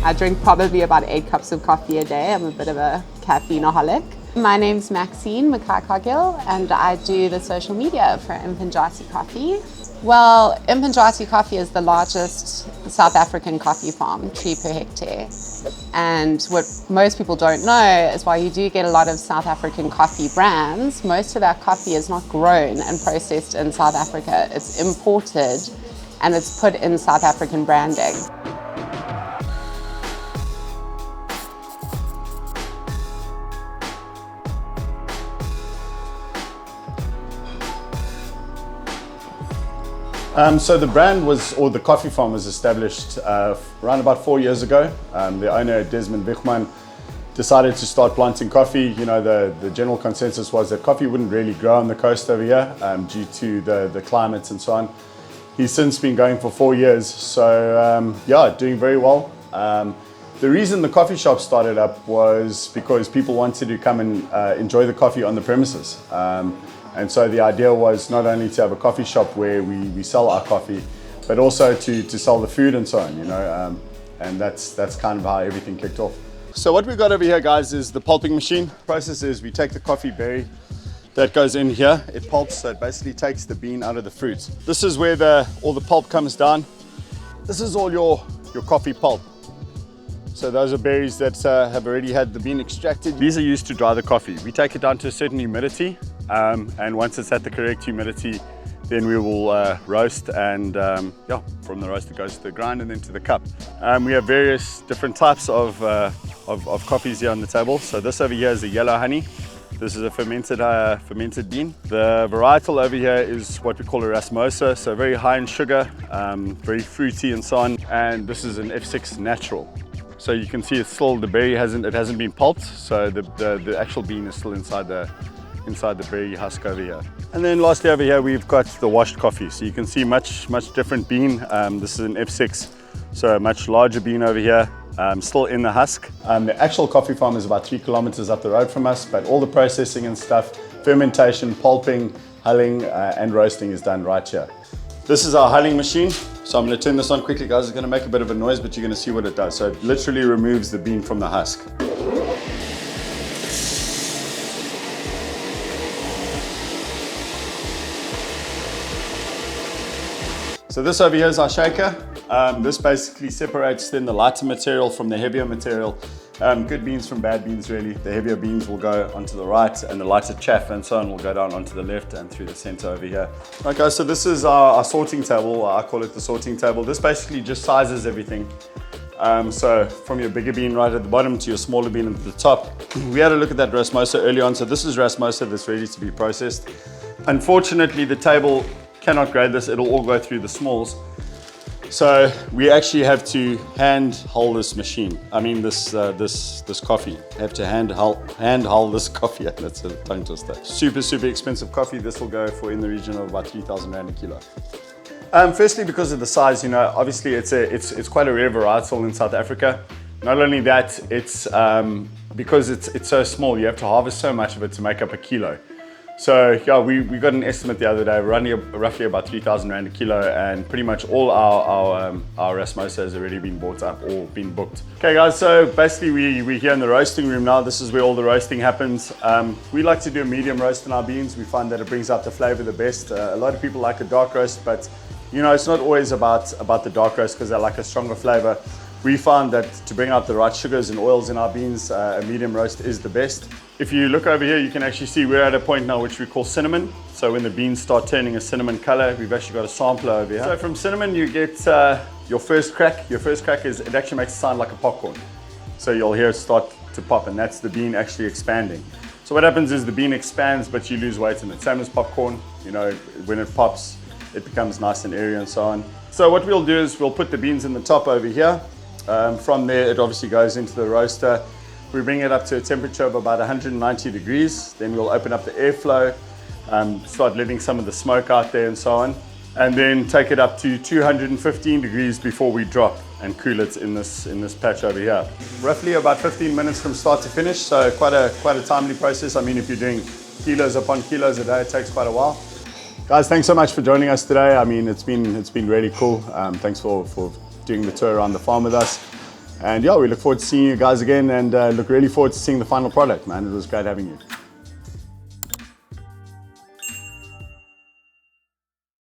I drink probably about 8 cups of coffee a day. I'm a bit of a caffeineaholic. My name's Maxine Makai-Cargill and I do the social media for Impanjati Coffee. Well, Impanjati Coffee is the largest South African coffee farm, tree per hectare. And what most people don't know is while you do get a lot of South African coffee brands, most of that coffee is not grown and processed in South Africa. It's imported and it's put in South African branding. So the brand was, or the coffee farm was established around about 4 years ago. The owner, Desmond Wichmann, decided to start planting coffee. You know, the general consensus was that coffee wouldn't really grow on the coast over here due to the climate and so on. He's since been going for 4 years, so yeah, doing very well. The reason the coffee shop started up was because people wanted to come and enjoy the coffee on the premises. And so the idea was not only to have a coffee shop where we sell our coffee, but also to sell the food and so on, you know, and that's kind of how everything kicked off. So what we've got over here, guys, is the pulping machine. The process is we take the coffee berry that goes in here, it pulps, so it basically takes the bean out of the fruit. This is where all the pulp comes down. This is all your coffee pulp. So those are berries that have already had the bean extracted. These are used to dry the coffee. We take it down to a certain humidity, and once it's at the correct humidity, then we will roast, and yeah, from the roast it goes to the grind and then to the cup. We have various different types of coffees here on the table. So this over here is the yellow honey. This is a fermented bean. The varietal over here is what we call a Rasmosa, so very high in sugar, very fruity and so on. And this is an F6 natural. So you can see it's still, the berry hasn't been pulped, so the actual bean is still inside the berry husk over here. And then lastly over here we've got the washed coffee. So you can see much different bean. This is an F6, so a much larger bean over here. Still in the husk. The actual coffee farm is about 3 kilometers up the road from us, but all the processing and stuff, fermentation, pulping, hulling, and roasting is done right here. This is our hulling machine. So I'm going to turn this on quickly, guys. It's going to make a bit of a noise, but you're going to see what it does. So it literally removes the bean from the husk. So this over here is our shaker. This basically separates then the lighter material from the heavier material. Good beans from bad beans, really. The heavier beans will go onto the right, and the lighter chaff and so on will go down onto the left and through the center over here. Okay, so this is our sorting table. I call it the sorting table. This basically just sizes everything. So from your bigger bean right at the bottom to your smaller bean at the top. We had a look at that Rasmosa early on. So this is Rasmosa that's ready to be processed. Unfortunately, the table cannot grade this. It'll all go through the smalls. So we actually have to hand hull this machine. I mean this coffee. Have to hand hull this coffee. That's a tongue twister. Super expensive coffee. This will go for in the region of about 3,000 Rand a kilo. Firstly, because of the size, you know, obviously it's quite a rare varietal in South Africa. Not only that, it's because it's so small, you have to harvest so much of it to make up a kilo. So yeah, we got an estimate the other day, running roughly about 3,000 Rand a kilo, and pretty much all our Rasmosa has already been bought up or been booked. Okay guys, so basically we're here in the roasting room now. This is where all the roasting happens. We like to do a medium roast in our beans. We find that it brings out the flavor the best. A lot of people like a dark roast, but you know, it's not always about the dark roast because they like a stronger flavor. We found that to bring out the right sugars and oils in our beans, a medium roast is the best. If you look over here, you can actually see we're at a point now which we call cinnamon. So when the beans start turning a cinnamon color, we've actually got a sampler over here. So from cinnamon, you get your first crack. Your first crack it actually makes it sound like a popcorn. So you'll hear it start to pop, and that's the bean actually expanding. So what happens is the bean expands, but you lose weight in it. Same as popcorn, you know, when it pops, it becomes nice and airy and so on. So what we'll do is we'll put the beans in the top over here. From there, it obviously goes into the roaster. We bring it up to a temperature of about 190 degrees. Then we'll open up the airflow, start letting some of the smoke out there and so on. And then take it up to 215 degrees before we drop and cool it in this patch over here. Roughly about 15 minutes from start to finish, so quite a timely process. I mean, if you're doing kilos upon kilos a day, it takes quite a while. Guys, thanks so much for joining us today. I mean, it's been really cool. Thanks for doing the tour around the farm with us. And yeah, we look forward to seeing you guys again and look really forward to seeing the final product, man. It was great having you.